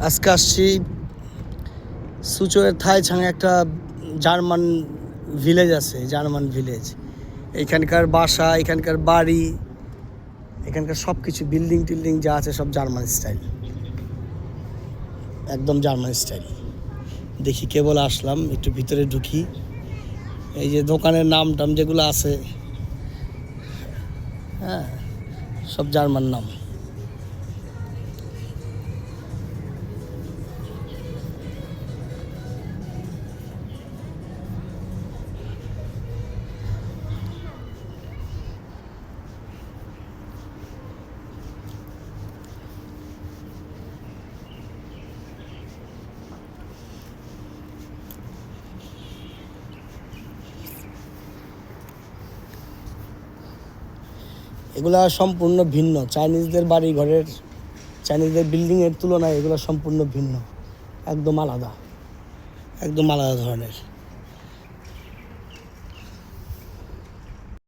আজকে আসছি সুচোয়ের থাইছাঙে একটা জার্মান ভিলেজ আছে, জার্মান ভিলেজ। এখানকার বাসা, এখানকার বাড়ি, এখানকার সব কিছু বিল্ডিং টিল্ডিং যা আছে সব জার্মান স্টাইল, একদম জার্মান স্টাইল। দেখি কেবল আসলাম, একটু ভিতরে ঢুকি। এই যে দোকানের নাম টাম যেগুলো আছে, হ্যাঁ, সব জার্মান নাম। এগুলা সম্পূর্ণ ভিন্ন। চাইনিজদের বাড়ি ঘরের, চাইনিজদের বিল্ডিংয়ের তুলনায় এগুলো সম্পূর্ণ ভিন্ন, একদম আলাদা, একদম আলাদা ধরনের।